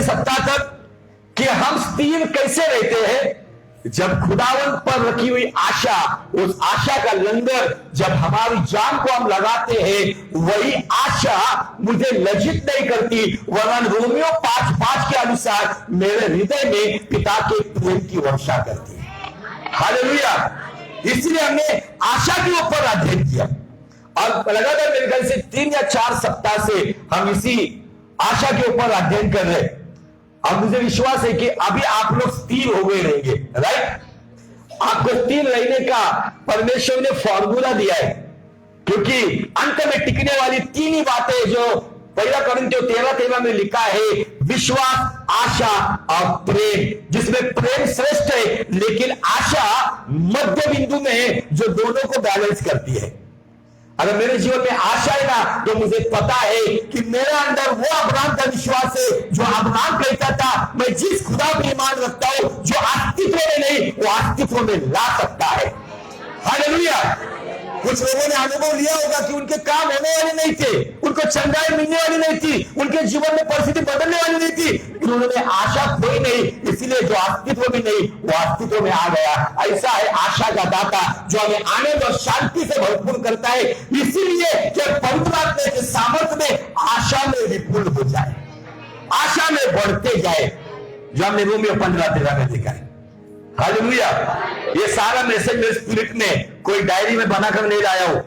पिछले सप्ताह तक कि हम स्थिर कैसे रहते हैं जब खुदावन पर रखी हुई आशा, उस आशा का लंगर जब हमारी जान को हम लगाते हैं, वही आशा मुझे लज्जित नहीं करती, वरना रोमियो 5:5 के अनुसार मेरे हृदय में पिता के प्रेम की वर्षा करती है। हालेलुया। इसलिए हमने आशा के ऊपर अध्ययन किया और लगातार मेरे ख्याल से 3 या 4 सप्ताह से हम इसी आशा के ऊपर अध्ययन कर रहे हैं। अब मुझे विश्वास है कि अभी आप लोग स्थिर हो गए रहेंगे, राइट? आपको स्थिर रहने का परमेश्वर ने फॉर्मूला दिया है, क्योंकि अंत में टिकने वाली 3 ही बातें जो 1 कोरिन्थियों 13:13 में लिखा है, विश्वास, आशा और प्रेम, जिसमें प्रेम श्रेष्ठ है लेकिन आशा मध्य बिंदु में है जो दोनों को बैलेंस करती है। अगर मेरे जीवन में आशा है ना, तो मुझे पता है कि मेरे अंदर वो अब्राहम का विश्वास है जो अब्राहम कहता था, मैं जिस खुदा पर ईमान रखता हूं जो अस्तित्व में नहीं वो अस्तित्व में ला सकता है। हालेलुया। कुछ लोगों ने अनुभव लिया होगा कि उनके काम होने वाले नहीं थे, उनको चंगाई मिलने वाली नहीं थी, उनके जीवन में परिस्थिति बदलने वाली नहीं थी, लेकिन उन्होंने आशा खोई नहीं, इसलिए जो अस्तित्व में नहीं वो अस्तित्व में आ गया। ऐसा है आशा का दाता जो हमें आनंद और शांति से भरपूर करता है, इसीलिए कि पवित्र आत्मा के सामर्थ्य में आशा में विपुल हो जाए, आशा में बढ़ते जाए, जो हमने रोमियो 15:13 में देखा है। हालेलुया। ये सारा मैसेज मेरे स्पिरिट में कोई डायरी में बनाकर नहीं लाया हूं,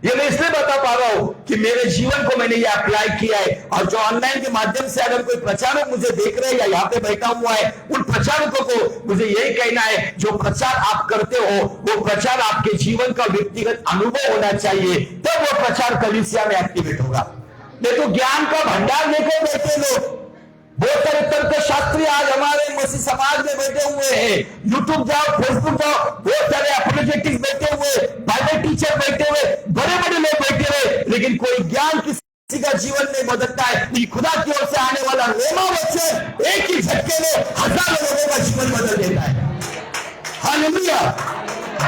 ये मैं इसलिए बता पा रहा हूं कि मेरे जीवन को मैंने ये अप्लाई किया है, और जो ऑनलाइन के माध्यम से अगर कोई प्रचारक मुझे देख रहे हैं या यहाँ पे बैठा हुआ है, उन प्रचारकों को मुझे यही कहना है, जो प्रचार आप करते हो वो प्रचार आपके जीवन का व्यक्तिगत अनुभव होना चाहिए, तब वो प्रचार कलीसिया में एक्टिवेट होगा। नहीं तो ज्ञान का भंडार लेकर बैठे लोग, बहुत सारे तर्क शास्त्री आज हमारे मसीह समाज में बैठे हुए हैं, यूट्यूब जाओ, फेसबुक जाओ, बहुत सारे एपोलोजेटिक्स बैठे हुए, बाइबल टीचर बैठे हुए, बड़े बड़े लोग बैठे हुए, लेकिन कोई ज्ञान किसी का जीवन में बदलता है। खुदा की ओर से आने वाला रेमा वचन एक ही झटके में हजारों लोगों का जीवन बदल देता है। हालेलुया।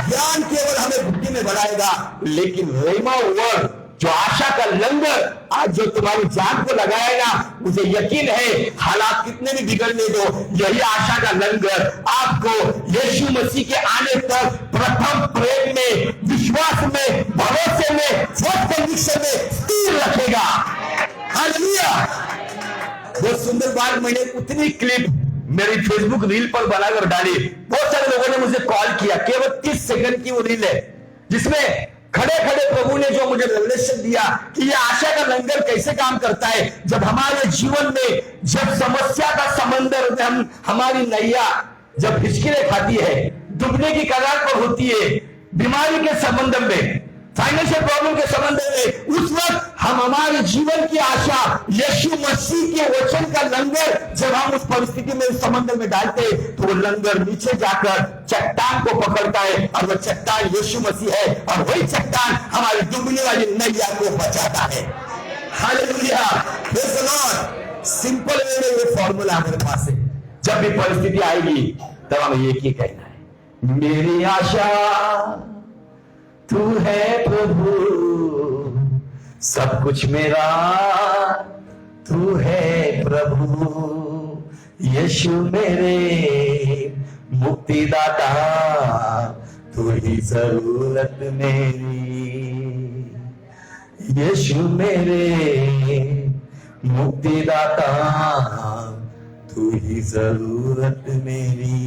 ज्ञान केवल हमें बुद्धि में बढ़ाएगा, लेकिन रेमा वर्ड जो आशा का लंगर आज जो तुम्हारी जान को लगाएगा, मुझे यकीन है हालात कितने भी बिगड़ने दो, यही आशा का लंगर आपको यीशु मसीह के आने तक प्रथम प्रेम में, विश्वास में, भरोसे में, फर्स्ट कन्विक्शन में स्थिर रखेगा। हालेलुया। बहुत सुंदर बात, मैंने उतनी क्लिप मेरी फेसबुक रील पर बनाकर डाली। बहुत सारे लोगों ने मुझे कॉल किया, केवल 30 सेकंड की वो रील है, जिसमें खड़े खड़े प्रभु ने जो मुझे रेवलेशन दिया कि ये आशा का लंगर कैसे काम करता है। जब हमारे जीवन में जब समस्या का समंदर में हमारी नैया जब हिचकिरे खाती है, डूबने की कगार पर होती है, बीमारी के संबंध में, फाइनेंशियल प्रॉब्लम के संबंध में, उस वक्त हम हमारे जीवन की आशा यीशु मसीह के वचन का लंगर जब हम उस परिस्थिति में, उस समंदर में डालते हैं, तो वो लंगर नीचे जाकर चट्टान को पकड़ता है, और वो चट्टान यीशु मसीह है, और वही चट्टान हमारी डूबने वाली नैया को बचाता है। Hallelujah. Praise the Lord. Simple way में ये फॉर्मूला हमारे पास है। जब भी परिस्थिति आएगी तब हमें एक ही कहना है, मेरी आशा तू है प्रभु, सब कुछ मेरा तू है प्रभु, यीशु मेरे मुक्तिदाता, तू ही जरूरत मेरी, यीशु मेरे मुक्तिदाता, तू ही जरूरत मेरी।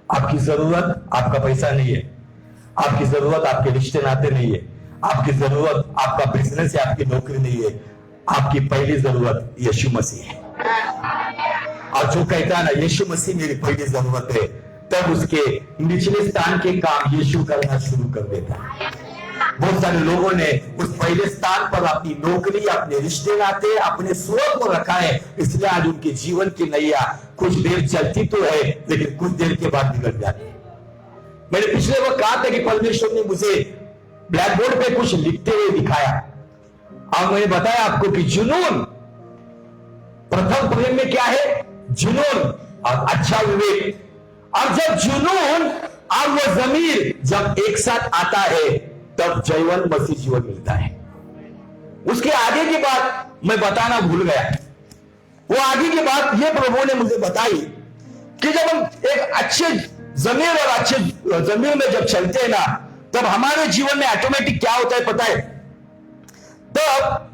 आपकी जरूरत आपका पैसा नहीं है, आपकी जरूरत आपके रिश्ते नाते नहीं है, आपकी जरूरत आपका बिजनेस या आपकी नौकरी नहीं है, आपकी पहली जरूरत यीशु मसीह है। और जो कहता है ना यीशु मसीह मेरी पहली जरूरत है, तब उसके निचले स्थान के काम यीशु करना शुरू कर देता है। बहुत सारे लोगों ने उस पहले स्थान पर अपनी नौकरी, अपने रिश्ते नाते, अपने स्वर को रखा है, इसलिए आज उनके जीवन की नैया कुछ देर चलती तो है, लेकिन कुछ देर के बाद बिगड़ जाती है। मैंने पिछले वक्त कहा था कि परमेश्वर ने मुझे ब्लैक बोर्ड पे कुछ लिखते हुए दिखाया, और मैंने बताया आपको कि जुनून, प्रथम प्रेम में क्या है? जुनून और अच्छा विवेक। और जब जुनून और वो ज़मीर जब एक साथ आता है, तब जीवन मसीह जीवन मिलता है। उसके आगे की बात मैं बताना भूल गया। वो आगे की बात ये प्रभु ने मुझे बताई कि जब हम एक अच्छे जमीन और अच्छे जमीन में जब चलते हैं ना, तब हमारे जीवन में ऑटोमेटिक क्या होता है पता है? तब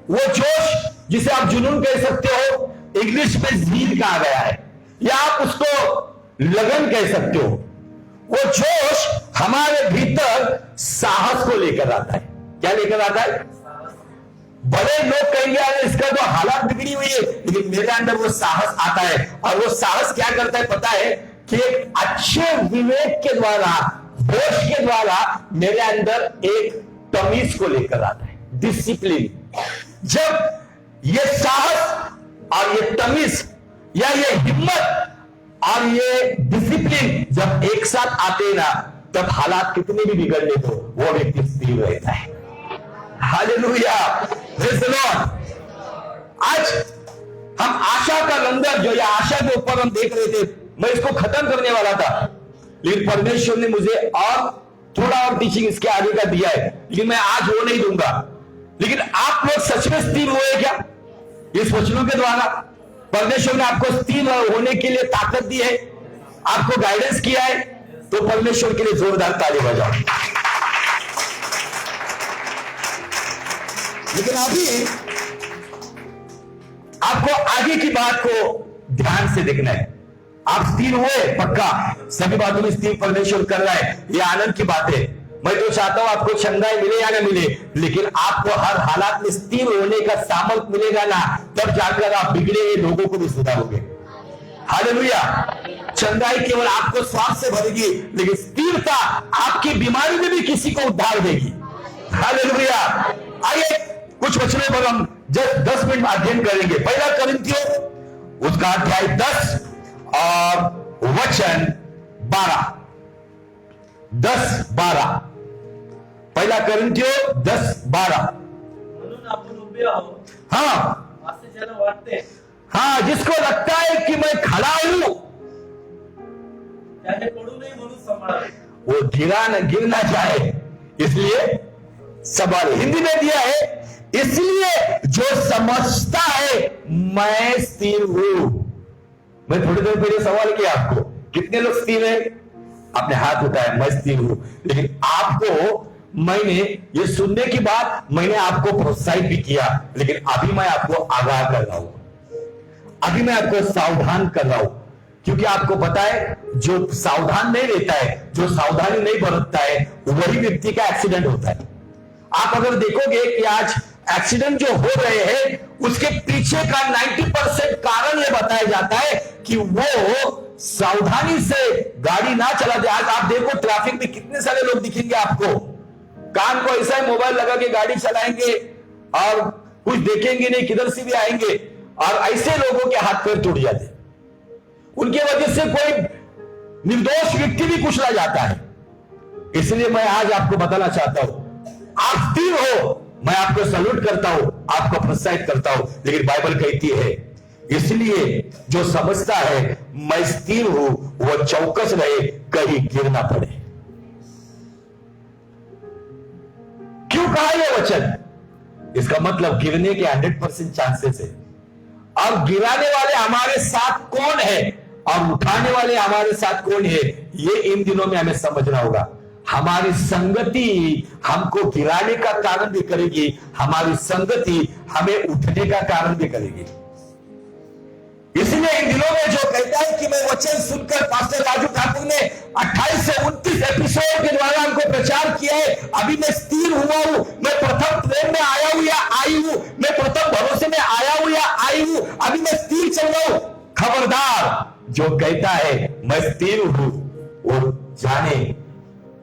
वो जोश जिसे आप जुनून कह सकते हो, इंग्लिश में जील कहा गया है, या आप उसको लगन कह सकते हो, वो जोश हमारे भीतर साहस को लेकर आता है। क्या लेकर आता है? बड़े लोग कहेंगे अरे इसका तो हालात बिगड़ी हुई है, लेकिन मेरे अंदर वो साहस आता है। और वो साहस क्या करता है पता है? कि एक अच्छे विवेक के द्वारा, होश के द्वारा मेरे अंदर एक तमीज को लेकर आता है, डिसिप्लिन। जब ये साहस और ये तमीज या ये हिम्मत और ये डिसिप्लिन जब एक साथ आते हैं ना, तब हालात कितने भी बिगड़ने दो, वो व्यक्ति स्थिर रहता है। Hallelujah, praise the Lord. आज हम आशा का लंगर जो, या आशा के ऊपर हम देख रहे थे, मैं इसको खत्म करने वाला था, लेकिन परमेश्वर ने मुझे और थोड़ा और टीचिंग इसके आगे का दिया है, लेकिन मैं आज वो नहीं दूंगा। लेकिन आप लोग सच में स्थिर हुए क्या इस वचनों के द्वारा? परमेश्वर ने आपको स्थिर होने के लिए ताकत दी है, आपको गाइडेंस किया है, तो परमेश्वर के लिए जोरदार ताली बजाओ। लेकिन अभी आपको आगे की बात को ध्यान से देखना है। आप स्थिर हुए, पक्का सभी बातों में स्थिर परमेश्वर कर रहा है, ये आनंद की बात है। मैं तो चाहता हूं आपको चंगाई मिले या ना मिले, लेकिन आपको हर हालात में स्थिर होने का सामर्थ्य मिलेगा ना, तब जाकर आप बिगड़े हुए लोगों को भी सुधारोगे। हालेलुया। चंगाई केवल आपको स्वास्थ्य से भरेगी, लेकिन स्थिरता आपकी बीमारी में भी किसी को उद्धार देगी। हालेलुया। आइए कुछ वचनों पर हम 10 मिनट में अध्ययन करेंगे। पहला कुरिन्थियों उसका अध्याय 10 और वचन 12। 10-12 पहिला कुरिन्थियों 10-12। म्हणून आपण उभे आहोत, हाँ असे ज्याला वाटते, हाँ, जिसको लगता है कि मैं खड़ा हूं, त्याने पडू नये म्हणून सांभाळावे। वो गिरना चाहे इसलिए सवाल हिंदी में दिया है, इसलिए जो समझता है मैं स्थिर हूं। मैं थोड़ी देर पहले सवाल किया आपको, कितने लोग स्थिर हैं? आपने हाथ उठाया, मैं स्थिर हूं। लेकिन आपको मैंने ये सुनने की बाद मैंने आपको प्रोत्साहित भी किया, लेकिन अभी मैं आपको आगाह कर रहा हूं, अभी मैं आपको सावधान कर रहा हूं, क्योंकि आपको पता है जो सावधान नहीं रहता है, जो सावधानी नहीं बरतता है, वही व्यक्ति का एक्सीडेंट होता है। आप अगर देखोगे कि आज एक्सीडेंट जो हो रहे हैं, उसके पीछे का 90% कारण यह बताया जाता है कि वो सावधानी से गाड़ी ना चलाते। आज आप देखो ट्रैफिक में कितने सारे लोग दिखेंगे आपको, कान को ऐसा ही मोबाइल लगा के गाड़ी चलाएंगे और कुछ देखेंगे नहीं, किधर से भी आएंगे, और ऐसे लोगों के हाथ पैर टूट जाते, उनके वजह से कोई निर्दोष व्यक्ति भी कुचला जाता है। इसलिए मैं आज आपको बताना चाहता हूं, आप स्थिर हो, मैं आपको सल्यूट करता हूं, आपको प्रोत्साहित करता हूं, लेकिन बाइबल कहती है इसलिए जो समझता है मैं स्थिर हूं, वो चौकस रहे, कहीं गिर ना पड़े। क्यों कहा यह वचन? इसका मतलब गिरने के 100% चांसेस है, और गिराने वाले हमारे साथ कौन है और उठाने वाले हमारे साथ कौन है, ये इन दिनों में हमें समझना होगा। हमारी संगति हमको गिराने का कारण भी करेगी, हमारी संगति हमें उठने का कारण भी करेगी। इसलिए इन दिनों में जो कहता है कि मैं वचन सुनकर, पास्टर राजू ठाकुर ने 28 से 29 एपिसोड के द्वारा हमको प्रचार किया है, अभी मैं स्थिर हुआ हूं, मैं प्रथम प्रेम में आया हूं या आई हूं, मैं प्रथम भरोसे में आया हूं या आई हूं, अभी मैं स्थिर चल रहा हूं। खबरदार, जो कहता है मैं स्थिर हूं, वो जाने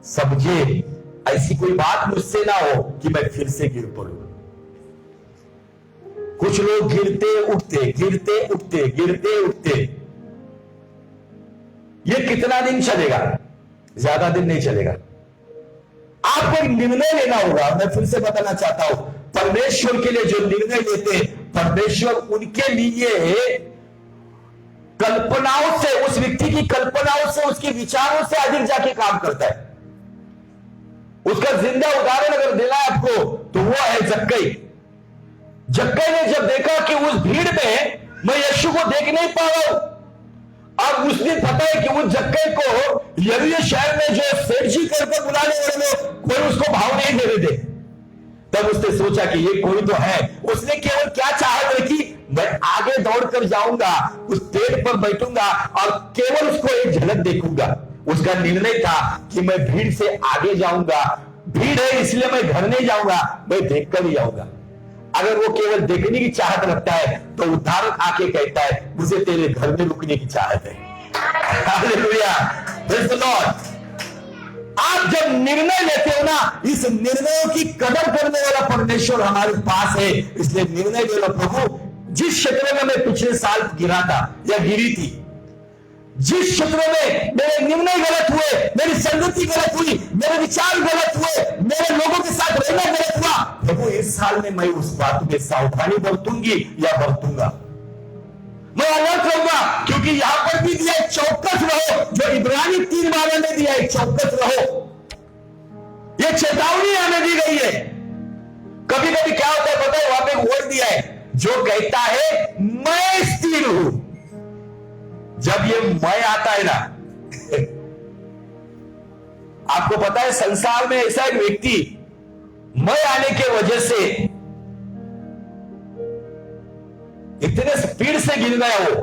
समझे ऐसी कोई बात मुझसे ना हो कि मैं फिर से गिर पड़ूं। कुछ लोग गिरते उठते, गिरते उठते, गिरते उठते। ये कितना दिन चलेगा? ज्यादा दिन नहीं चलेगा। आपको एक निर्णय लेना होगा। मैं फिर से बताना चाहता हूं, परमेश्वर के लिए जो निर्णय लेते हैं, परमेश्वर उनके लिए कल्पनाओं से, उस व्यक्ति की कल्पनाओं से, उसके विचारों से अधिक जाके काम करता है। उसका जिंदा उदाहरण अगर देना है आपको, तो वो है जक्कई। जक्कई ने जब देखा कि उस भीड़ में मैं यीशु को देख नहीं पा रहा हूं। और उस दिन पता है कि उस जक्कई को यरीहो शहर में जो सेठ जी करके बुलाने वाले लोग कोई उसको भाव नहीं देने दे। तब उसने सोचा कि ये कोई तो है। उसने केवल क्या चाहत रखी, मैं आगे दौड़कर जाऊंगा, उस पेड़ पर बैठूंगा और केवल उसको एक झलक देखूंगा। उसका निर्णय था कि मैं भीड़ से आगे जाऊंगा, भीड़ है इसलिए मैं घर नहीं जाऊंगा, मैं देखकर ही जाऊंगा। अगर वो केवल देखने की चाहत रखता है तो उद्धारक आके कहता है मुझे तेरे घर में रुकने की चाहत है। Hallelujah, praise the Lord. आप जब निर्णय लेते हो ना, इस निर्णयों की कदर करने वाला परमेश्वर हमारे पास है। इसलिए निर्णय ले लो, प्रभु जिस क्षेत्र में मैं पिछले साल गिरा था या गिरी थी, जिस क्षेत्र में मेरे निर्णय गलत हुए, मेरी संगति गलत हुई, मेरे विचार गलत हुए, मेरे लोगों के साथ रहना गलत हुआ, प्रभु इस साल में मैं उस बात में सावधानी बरतूंगी या बरतूंगा, मैं अलर्ट रहूंगा। क्योंकि यहां पर भी दिया है चौकस रहो, जो इब्रानी 3:12 में दिया है चौकस रहो। यह चेतावनी हमें दी गई है। कभी कभी क्या होता है पता है, वहां पे वर्ड दिया है जो कहता है मैं स्थिर हूं। जब ये मैं आता है ना आपको पता है संसार में ऐसा एक व्यक्ति मैं आने के वजह से इतने स्पीड से गिर गया हो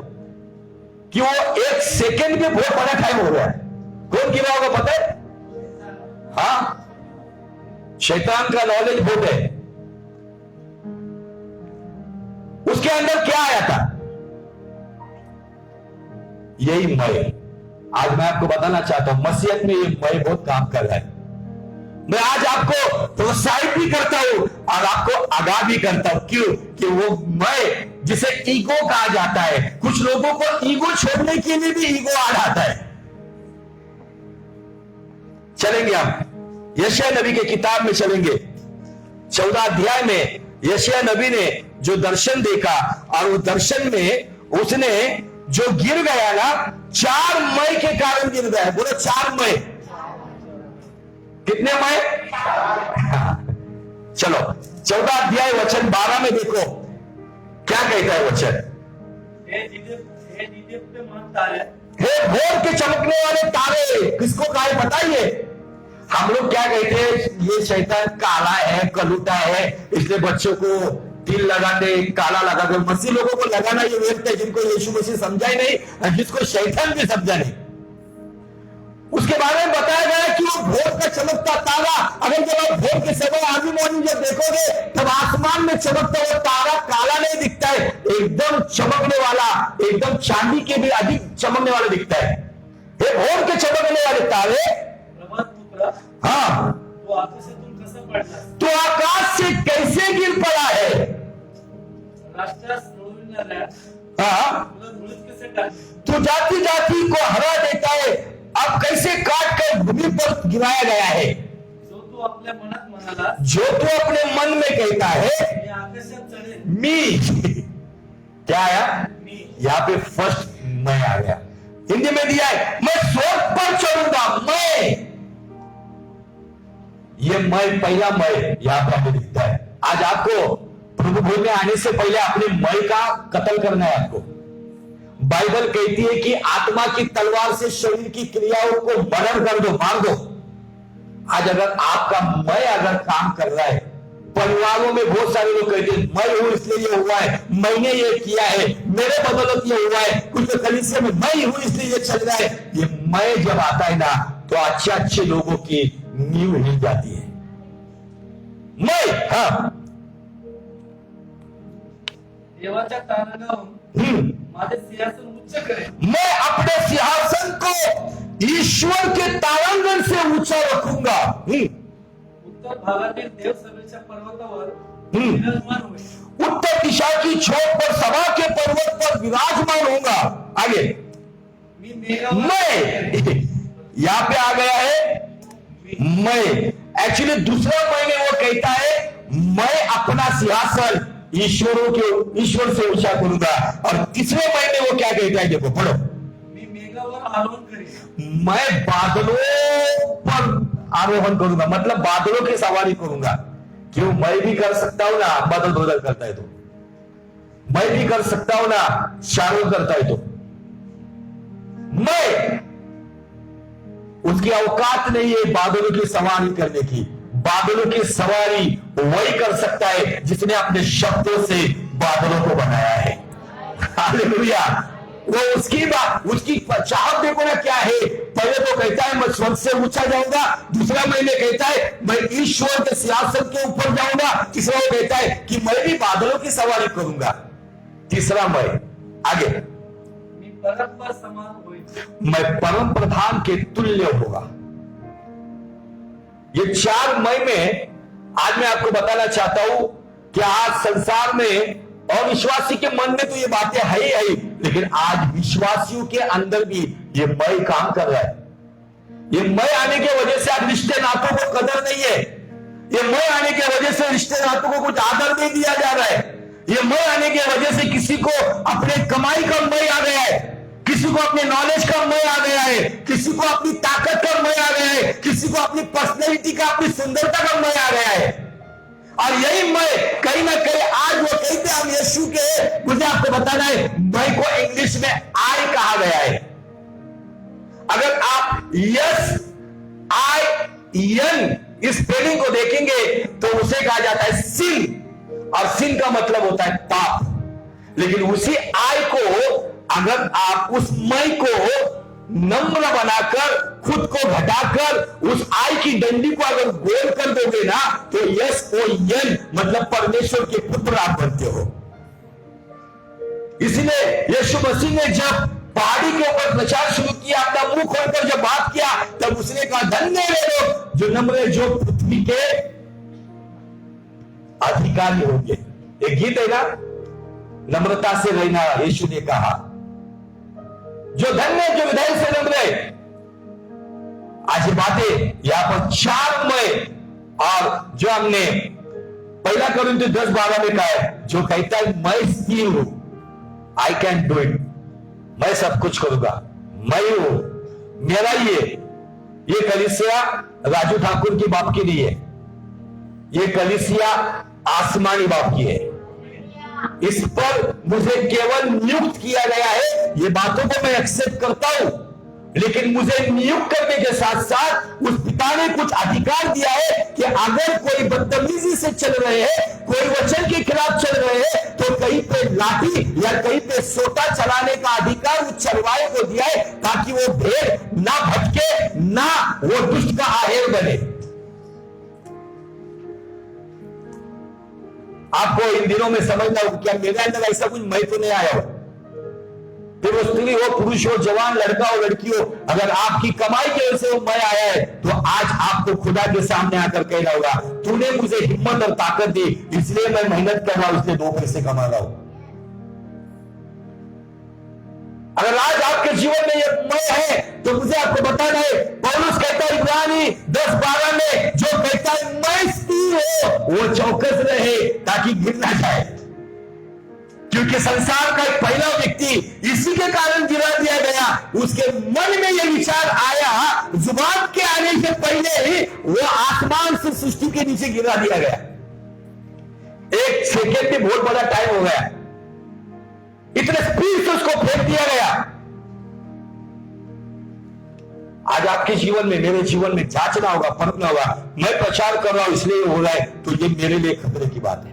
कि वो एक सेकंड में बहुत बड़ा टाइम हो गया। कौन गिरा होगा पता है? हाँ, शैतान का नॉलेज बहुत है। उसके अंदर क्या आया था? यही मैं। आज मैं आपको बताना चाहता हूं मसीहत में ये मैं बहुत काम कर रहा है। मैं आज आपको प्रोत्साहित भी करता हूं और आपको आगाह भी करता हूं। क्यों? कि वो मैं जिसे ईगो कहा जाता है, कुछ लोगों को ईगो छोड़ने के लिए भी ईगो आ जाता है। चलेंगे हम यशायाह नबी के किताब में चलेंगे। 14 अध्याय में यशायाह नबी ने जो दर्शन देखा और उस दर्शन में उसने जो गिर गया ना, 4 मई के कारण गिर गया। बोलो 4 मई। कितने मई? चलो 14 अध्याय वचन 12 में देखो क्या कहता है वचन। हे भोर के चमकने वाले तारे किसको कहा है बताइए? हम लोग क्या कहते हैं, ये शैतान काला है, कलूटा है, इसलिए बच्चों को तिल लगाते, काला लगाते। मसीह लोगों को लगाना ये व्यर्थ है, जिनको यीशु मसीह समझा ही नहीं और जिसको शैतान भी समझा नहीं। उसके बारे में बताया गया कि वो भोर का चमकता तारा, अगर जब आप भोर के समय अर्ली मॉर्निंग जब देखोगे तब आसमान में चमकता हुआ तारा काला नहीं दिखता है, एकदम चमकने वाला, एकदम चांदी के भी अधिक चमकने वाला दिखता है। ये भोर के चमकने वाले तारे, हाँ, तो आकाश से तुम कैसे पड़ता? तो आकाश से कैसे गिर पड़ा है? हाँ, तो जाति जाति को हरा देता है। अब कैसे काट कर भूमि पर गिराया गया है? जो तू अपने मनात म्हणाला, जो तू अपने मन में कहता है मी आकाशात चढेन। मी, क्या आया? मी। यहाँ पे फर्स्ट मैं आ गया। हिंदी में दिया है मैं स्वर्ग पर चढ़ूंगा। मैं, ये मैं पहला मैं यहां पर हमें दिखता है। आज आपको प्रभु बोलने आने से पहले अपने मैं का कत्ल करना है आपको। बाइबल कहती है कि आत्मा की तलवार से शरीर की क्रियाओं को मरण कर दो, मार दो। आज अगर आपका मैं अगर काम कर रहा है, परिवारों में बहुत सारे लोग कहते हैं मैं हूं इसलिए ये हुआ है, मैंने ये किया है, मेरे बदौलत ये हुआ है, कुछ तो कलीसिया में मैं हूं इसलिए ये चल रहा है। ये मैं जब आता है ना तो अच्छे अच्छे लोगों की नींव हिल जाती है। मैं, हाँ, देवाच्या तारणाहून माझे सिंहासन उच्च करेन। मैं अपने सिंहासन को ईश्वर के तारांगण से ऊंचा रखूंगा। उत्तर भागातील देवसभेच्या पर्वतावर विराजमान होईल। उत्तर दिशा की छोर पर सभा के पर्वत पर विराजमान होगा। आगे मी मेघावर मैं, यहां पे आ गया है मैं। एक्चुअली दूसरा मैं में वो कहता है मैं अपना सिंहासन ईश्वर से ऊंचा करूंगा। और तीसरे मैं में वो क्या कहता है, देखो पढ़ो, मी मेघावर आरोहण करेन। मैं बादलों पर आरोहण करूंगा, मतलब बादलों की सवारी करूंगा। क्यों? मैं भी कर सकता हूं ना, बादल बदल करता है तो मैं भी कर सकता हूं ना, शाहरुख करता है तो मैं, उसकी औकात नहीं है बादलों की सवारी करने की। बादलों की सवारी वही कर सकता है जिसने अपने शब्दों से बादलों को बनाया है। हालेलुया। वो उसकी बात, उसकी चाहत देखो ना क्या है। पहले तो कहता है मैं स्वर्ग से ऊंचा जाऊंगा, दूसरा महीने कहता है मैं ईश्वर के सिंहासन के ऊपर जाऊंगा, तीसरा वो कहता है कि मैं भी बादलों की सवारी करूंगा, तीसरा मैं आगे परम समान होई, मैं परम प्रधान के तुल्य होगा। ये 4 मई में आज मैं आपको बताना चाहता हूं कि आज संसार में और विश्वासी के मन में तो ये बातें है ही है, लेकिन आज विश्वासियों के अंदर भी ये मई काम कर रहा है। ये मई आने की वजह से आज रिश्ते नातों को कदर नहीं है। ये मई आने की वजह से रिश्ते नातों को कुछ आदर नहीं दिया जा रहा है। ये मई आने की वजह से किसी को अपने कमाई का मई आ गया है, किसी को अपने नॉलेज का मय आ गया है, किसी को अपनी ताकत का मय आ गया है, किसी को अपनी पर्सनैलिटी का, अपनी सुंदरता का मय आ गया है। और यही मय कहीं ना कहीं आज वो कहते हैं हम यीशु के, मुझे आपको बताना है मय को इंग्लिश में आई कहा गया है। अगर आप यस आई एन इस स्पेलिंग को देखेंगे तो उसे कहा जाता है सिन, और सिन का मतलब होता है पाप। लेकिन उसी आई को अगर आप उस मई को नम्र बनाकर, खुद को घटाकर, उस आई की डंडी को अगर गोल कर दोगे ना, तो यस ओ एन मतलब परमेश्वर के पुत्र आप बनते हो। इसलिए यीशु मसीह ने जब पहाड़ी के ऊपर प्रचार शुरू किया, अपना मुंह खोलकर जब बात किया, तब उसने कहा धन्य वे लोग जो नम्र है, जो पृथ्वी के अधिकारी होंगे। एक गीत है ना, नम्रता से रहना, यीशु ने कहा जो धन्य जो विधेय से नम्र है। आज ये बातें यहां पर 4 मई, और जो हमने पहला कोरिन्थियों 10:12 में कहा है, जो कहता है मैं स्थिर हूं, आई कैन डू इट, मैं सब कुछ करूंगा, मैं हूं, मेरा ये कलीसिया राजू ठाकुर की बाप की नहीं है, ये कलीसिया आसमानी बाप की है। इस पर मुझे केवल नियुक्त किया गया है। ये बातों को मैं एक्सेप्ट करता हूं, लेकिन मुझे नियुक्त करने के साथ साथ उस पिता ने कुछ अधिकार दिया है कि अगर कोई बदतमीजी से चल रहे हैं, कोई वचन के खिलाफ चल रहे हैं, तो कहीं पे लाठी या कहीं पे सोटा चलाने का अधिकार उस चरवाहे को दिया है, ताकि वो भेड़ ना भटके, ना वो दुष्ट का आहेर बने। आपको इन दिनों में समझना होगा क्या मेरे अंदर ऐसा कुछ मैं तो नहीं आया हो। फिर वो स्त्री हो, पुरुष हो, जवान लड़का हो, लड़की हो, अगर आपकी कमाई की वजह से वो मैं आया है, तो आज आपको खुदा के सामने आकर कहना होगा तूने मुझे हिम्मत और ताकत दी, इसलिए मैं मेहनत कर रहा हूं, इसलिए 2 पैसे कमा रहा हूं। अगर आज आपके जीवन में ये मैं है, तो मुझे आपको बताना है, पौलुस कहता है इब्रानी 10:12 में, जो कहता है मैं स्थिर हो, वो चौकस रहे ताकि गिर ना जाए। क्योंकि संसार का एक पहला व्यक्ति इसी के कारण गिरा दिया गया, उसके मन में यह विचार आया, जुबान के आने से पहले ही वो आसमान से सृष्टि के नीचे गिरा दिया गया। 1 सेकेंड में बहुत बड़ा टाइम हो गया, इतने स्पीड से उसको फेंक दिया गया। आज आपके जीवन में, मेरे जीवन में जांचना होगा, परखना होगा, मैं प्रचार कर रहा हूं इसलिए हो रहा है, तो ये मेरे लिए खतरे की बात है।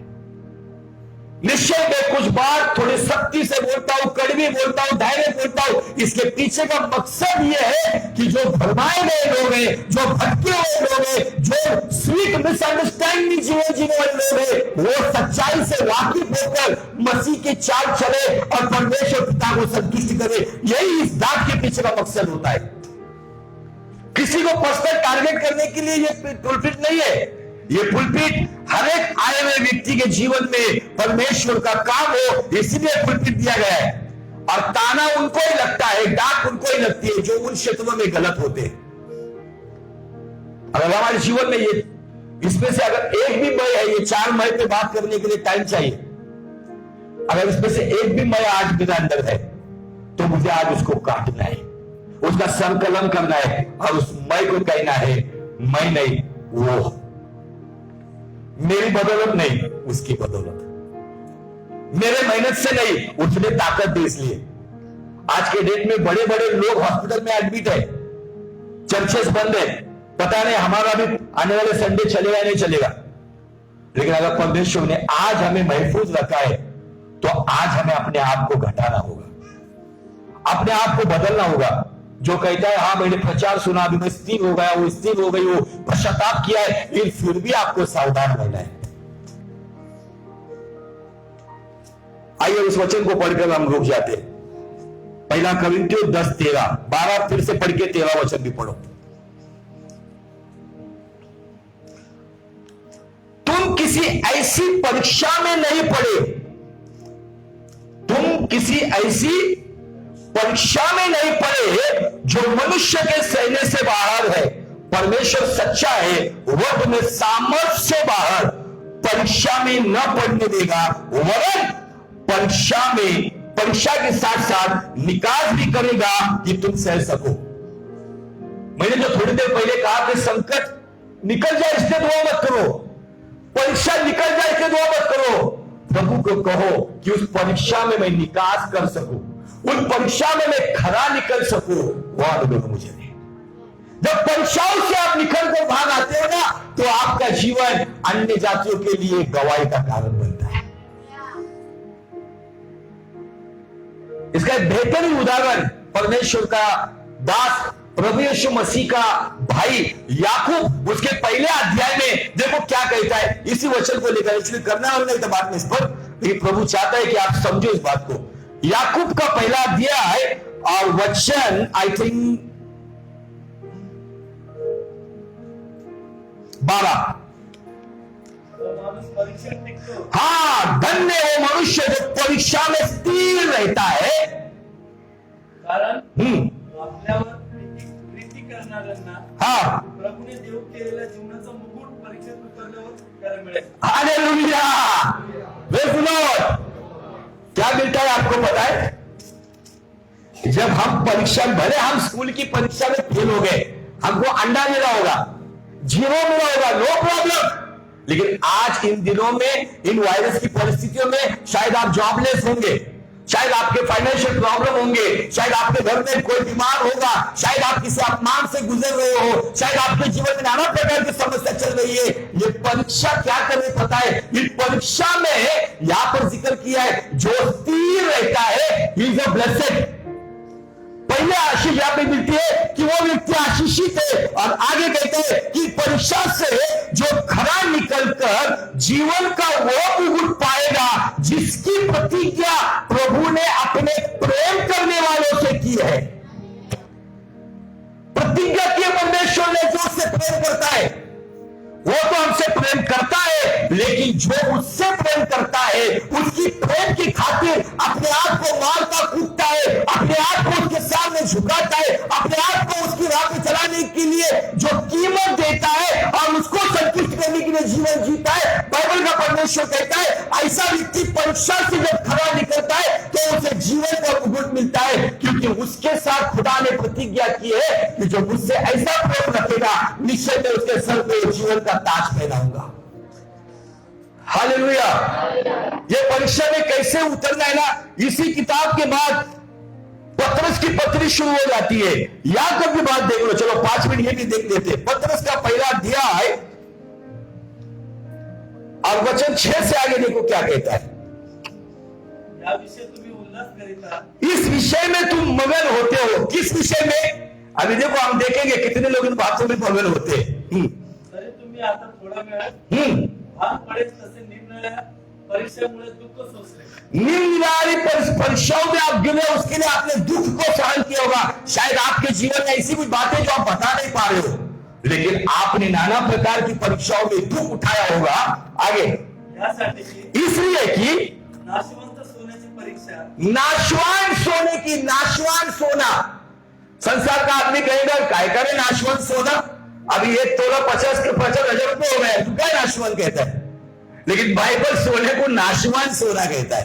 निश्चय में कुछ बात थोड़ी सख्ती से बोलता हूं, कड़वी बोलता हूं, धैर्य बोलता हूं, इसके पीछे का मकसद यह है कि जो भरमाए गए लोग हैं, जो भटके हुए लोग हैं, जो स्वीट मिसअंडरस्टैंडिंग जीवन जीने वाले लोग हैं, वो सच्चाई से वाकिफ होकर मसीह के चाल चले और परमेश्वर पिता को संतुष्ट करे। यही इस दाग के पीछे का मकसद होता है। किसी को पर्सनल टारगेट करने के लिए ये पुलपिट नहीं है। ये पुलपिट हर एक आए हुए व्यक्ति के जीवन में परमेश्वर का काम हो, इसलिए पुलपिट दिया गया है। और ताना उनको ही लगता है, डांट उनको ही लगती है जो उन क्षेत्रों में गलत होते हैं। अगर हमारे जीवन में ये, इसमें से अगर एक भी मय है, ये 4 मय पे बात करने के लिए टाइम चाहिए, अगर इसमें से एक भी मय आज मेरे अंदर है, तो मुझे आज उसको काटना है, उसका संकलन करना है, और उस मय को कहना है मैं नहीं, वो, मेरी बदौलत नहीं, उसकी बदौलत। मेरे मेहनत से नहीं, उसने ताकत दी इसलिए। आज के डेट में बड़े बड़े लोग हॉस्पिटल में एडमिट है, चर्चेस बंद है, पता नहीं हमारा भी आने वाले संडे चलेगा या नहीं चलेगा। लेकिन अगर परमेश्वर ने आज हमें महफूज रखा है तो आज हमें अपने आप को घटाना होगा, अपने आप को बदलना होगा। जो कहता है हाँ मैंने प्रचार सुना, अभी मैं स्थिर हो गया, वो स्थिर हो गई, वो पश्चाताप किया है, लेकिन फिर भी आपको सावधान रहना है। आइए उस वचन को पढ़कर हम रुक जाते हैं। पहला कोरिन्थियों 10:13, 12 फिर से पढ़ के 13 वचन भी पढ़ो। तुम किसी ऐसी परीक्षा में नहीं पड़े, तुम किसी ऐसी परीक्षा में नहीं पड़े जो मनुष्य के सहने से बाहर है। परमेश्वर सच्चा है, वह तुम्हें सामर्थ्य से बाहर परीक्षा में न पड़ने देगा, वरन परीक्षा के साथ साथ निकास भी करेगा कि तुम सह सको। मैंने जो थोड़ी देर पहले कहा कि संकट निकल जाए इसलिए दुआ मत करो, परीक्षा निकल जाए इसलिए दुआ मत करो। प्रभु को कहो कि उस परीक्षा में मैं निकास कर सकूं, उस परीक्षा में मैं खरा निकल सकूं, वो अनुभव मुझे दे। जब परीक्षाओं से आप निकल कर भाग आते हो ना, तो आपका जीवन अन्य जातियों के लिए गवाही का कारण बनता है। इसका एक बेहतरीन उदाहरण परमेश्वर का दास प्रभु यीशु मसीह का भाई याकूब, उसके पहले अध्याय में देखो क्या कहता है। इसी वचन को लेकर, इसलिए करना वाला नहीं था बात में इस पर, लेकिन प्रभु चाहता है कि आप समझो इस बात को। याकूब का पहला अध्याय और वचन आई थिंक 12। हाँ, धन्य वो मनुष्य जो परीक्षा में स्थिर रहता है, कारण आपल्यावर प्रीती करणाऱ्यांना हाँ प्रभूने देव केलेल्या जीवनाचा मुकुट परीक्षेत उतरल्यावर त्याला मिळेल। Hallelujah, praise the Lord. क्या मिलता है आपको पता है? जब हम परीक्षा, भले हम स्कूल की परीक्षा में फेल हो गए, हमको अंडा मिला होगा, जीरो मिला होगा, नो प्रॉब्लम। लेकिन आज इन दिनों में, इन वायरस की परिस्थितियों में शायद आप जॉबलेस होंगे, शायद आपके फाइनेंशियल प्रॉब्लम होंगे, शायद आपके घर में कोई बीमार होगा, शायद आप किसी अपमान से गुजर रहे हो, शायद आपके जीवन में नाना प्रकार की समस्या चल रही है। ये परीक्षा क्या कर रही पता है? इस परीक्षा में यहां पर जिक्र किया है, जो स्थिर रहता है ही इज अ ब्लेसेड। पहले आशीष यहां पे मिलती है कि वो व्यक्ति आशीषित है, और आगे कहते हैं कि परीक्षा से जो खरा निकलकर जीवन का वो मुकुट पाएगा जिसकी प्रतिज्ञा प्रभु ने अपने प्रेम करने वालों से की है। प्रतिज्ञा की परमेश्वर ने, जो उससे प्रेम करता है वो तो हमसे प्रेम करता है, लेकिन जो उससे प्रेम करता है उसकी प्रेम की खातिर अपने आप को मारता कूदता है, अपने आप को उसके सामने झुकाता है, अपने आप को उसकी राह पे चलाने के लिए जो कीमत देता है और उसको संतुष्ट करने के लिए जीवन जीता है। बाइबल का परमेश्वर कहता है ऐसा व्यक्ति परीक्षा से जब खरा निकलता है तो उसे जीवन का मुकुट मिलता है, क्योंकि उसके साथ खुदा ने प्रतिज्ञा की है कि जो मुझसे ऐसा प्रेम रखेगा निश्चय में उसके सर पे जीवन ताज पहनाऊंगा। हालेलुया। ये परीक्षा में कैसे उतरना है ना, इसी किताब के बाद पतरस की पत्री शुरू हो जाती है। याकूब की बात देख लो, चलो 5 मिनट ये भी देख लेते। पतरस का पहला अध्याय और वचन 6 से आगे देखो क्या कहता है। इस विषय में तुम मगन होते हो। किस विषय में? अभी देखो हम देखेंगे कितने लोग इन बातों में मगन होते हैं। आता थोडा वेळ भान पडेल तसे निरनिराळ्या परीक्षेमुळे दुःख सोसले। निरनिराळी परीक्षाओं में आप गिरे, उसके लिए आपने दुख को सहन किया होगा। शायद आपके जीवन में ऐसी कुछ बातें जो आप बता नहीं पा रहे हो, लेकिन आपने नाना प्रकार की परीक्षाओं में दुख उठाया होगा। आगे इसलिए कि नाशवंत सोन्याची परीक्षा, नाशवान सोने की, नाशवान सोना। संसार का आदमी कहेगा काय करे नाशवान सोना, अभी 1 तोला 50,000 रुपए हो गए, तू क्या नाशवान कहता है? लेकिन बाइबल सोने को नाशवान सोना कहता है,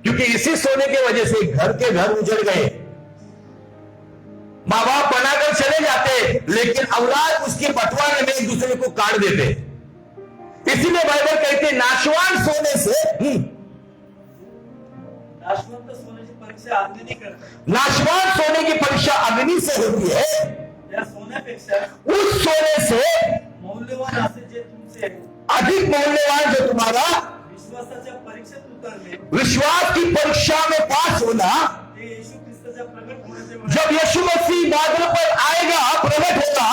क्योंकि इसी सोने की वजह से घर के घर उजड़ गए, माँ बाप बनाकर चले जाते, लेकिन औलाद उसके बंटवारे में एक दूसरे को काट देते। इसीलिए बाइबल कहते नाशवान सोने से नाशवंत सोन्याची परीक्षा अग्नी करतात. नाशवान सोने की परीक्षा अग्नि से होती है. या सोन्यापेक्षा उस सोने से मौल्यवान असे जे तुमचे अधिक मौल्यवान जो तुम्हारा विश्वासाच्या परीक्षेत उतरले विश्वास की परीक्षा में पास होना, ते येशू ख्रिस्ताच्या प्रगट होण्याचे वेळ जब यीशु मसीह बादलों पर आएगा, प्रकट होगा.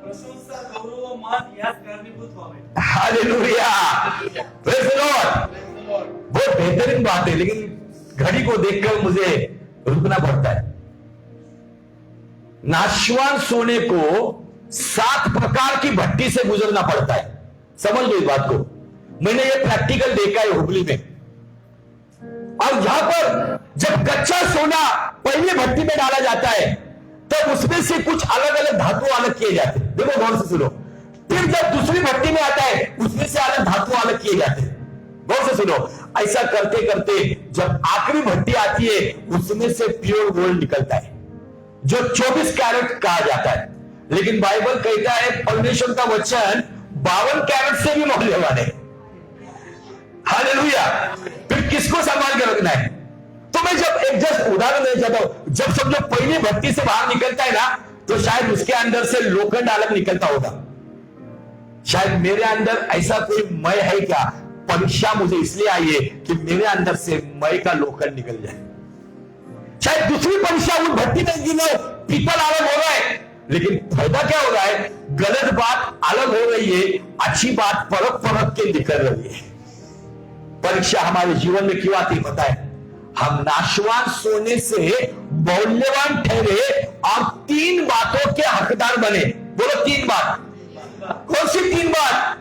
प्रशंसा गौरव व मान यास कारणीभूत व्हावे. Hallelujah, praise the Lord. Praise the Lord. बहुत बेहतरीन बात है, लेकिन घड़ी को देखकर मुझे रुकना पड़ता है. नाशवान सोने को 7 प्रकार की भट्टी से गुजरना पड़ता है. समझ लो इस बात को. मैंने ये प्रैक्टिकल देखा है हुबली में. और जहां पर जब कच्चा सोना पहले भट्टी में डाला जाता है, तब उसमें से कुछ अलग अलग धातु अलग किए जाते हैं. देखो गौर से सुनो. फिर जब दूसरी भट्टी में आता है, उसमें से अलग धातु अलग किए जाते हैं. गौर से सुनो. ऐसा करते करते जब आखिरी भट्टी आती है, उसमें से प्योर गोल्ड निकलता है, जो 24 कैरेट कहा जाता है. लेकिन बाइबल कहता है, परमेश्वर का वचन 52 कैरेट से भी मौल्यवान है. हालेलुया. फिर किसको संभाल के रखना है? तो मैं जब एक जस्ट उदाहरण देना चाहता हूं. जब सब लोग पहली भट्टी से बाहर निकलता है ना, तो शायद उसके अंदर से लोखंड अलग निकलता होगा. शायद मेरे अंदर ऐसा कोई मय है क्या? परीक्षा मुझे इसलिए आई है कि मेरे अंदर से मय का लोखंड निकल जाए. शायद दूसरी परीक्षा उन भट्टी में गिनो पीपल अलग हो रहा है, लेकिन फायदा क्या हो रहा है? गलत बात अलग हो रही है, अच्छी बात परख परख के निकल रही है. परीक्षा हमारे जीवन में क्यों आती पता है? हम नाशवान सोने से मौल्यवान ठहरे और 3 बातों के हकदार बने. बोलो 3 बात. कौन सी 3 बात?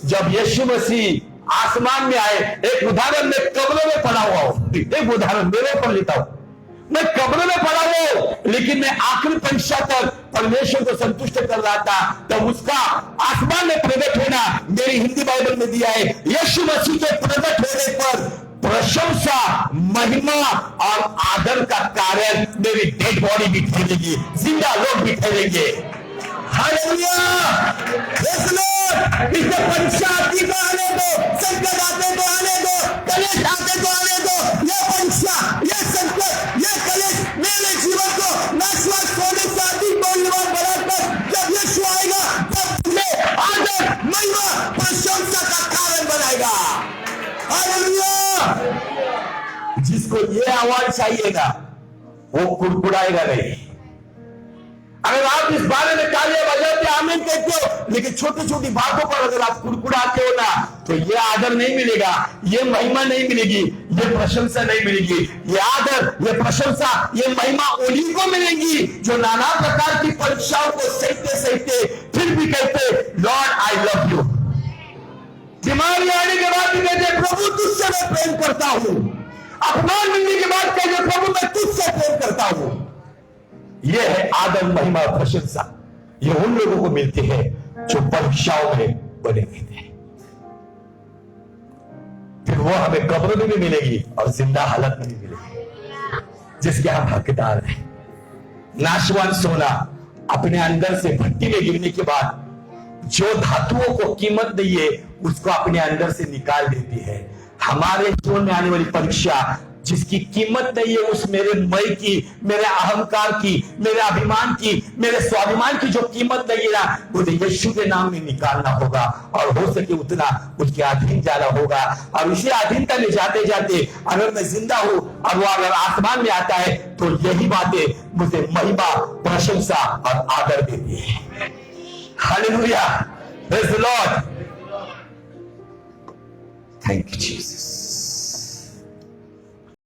जब यीशु मसीह आसमान में आए, एक उदाहरण मैं कब्रों में पड़ा हुआ हूं. एक उदाहरण मेरे ऊपर लेता हूं. मैं कब्रों में पड़ा हूं, लेकिन मैं आखिरी परीक्षा तक परमेश्वर को संतुष्ट कर रहा था. तब उसका आसमान में प्रकट होना मेरी हिंदी बाइबल में दिया है. यीशु मसीह के प्रकट होने पर प्रशंसा, महिमा और आदर का कारण मेरी डेड बॉडी भी ठहरेगी, जिंदा लोग भी ठहरेंगे. हालेलुया. Praise the Lord. इसे परीक्षा आती तो आने दो, संकट आते तो आने दो, कलेश आते तो आने दो. ये परीक्षा, ये संकट, ये कलेश मेरे जीवन को नाशवान सोने से अधिक मौल्यवान बनाकर जब यीशु आएगा, तब तुम्हें आदर, महिमा, प्रशंसा का कारण बनाएगा. हालेलुया. जिसको ये आवाज चाहिएगा, वो कुड़कुड़ाएगा नहीं. अगर आप इस बारे में तालियां बजाते आमीन कहते हो, लेकिन छोटी छोटी बातों पर अगर आप कुड़कुड़ाते हो ना, तो ये आदर नहीं मिलेगा, ये महिमा नहीं मिलेगी, ये प्रशंसा नहीं मिलेगी. ये आदर, ये प्रशंसा, ये महिमा उन्हीं को मिलेंगी जो नाना प्रकार की परीक्षाओं को सहते सहते फिर भी कहते, लॉर्ड आई लव यू. बीमारी आने के बाद भी कहते, प्रभु तुझसे मैं प्रेम करता हूं. अपमान मिलने के बाद कहते, प्रभु मैं तुझसे प्रेम करता हूं. यह है आदर, महिमा, प्रशंसा. ये उन लोगों को मिलते हैं जो परीक्षाओं में बने रहते हैं. फिर वो हमें कब्र में भी मिलेगी और जिंदा हालत में भी मिलेगी, जिसके हम हकदार हैं. नाशवान सोना अपने अंदर से भट्टी में गिरने के बाद जो धातुओं को कीमत नहीं है, उसको अपने अंदर से निकाल देती है. हमारे जीवन में आने वाली परीक्षा जिसकी कीमत नहीं है, उस मेरे मय की, मेरे अहंकार की, मेरे अभिमान की, मेरे स्वाभिमान की जो कीमत नहीं है ना, मुझे यीशु के नाम में निकालना होगा. और हो सके उतना उसके अधीन जाना होगा. और इसी अधीनता में जाते जाते अगर मैं जिंदा हूं और वो अगर आसमान में आता है, तो यही बातें मुझे महिमा, प्रशंसा और आदर देती है. Hallelujah. Praise the Lord. Thank you Jesus.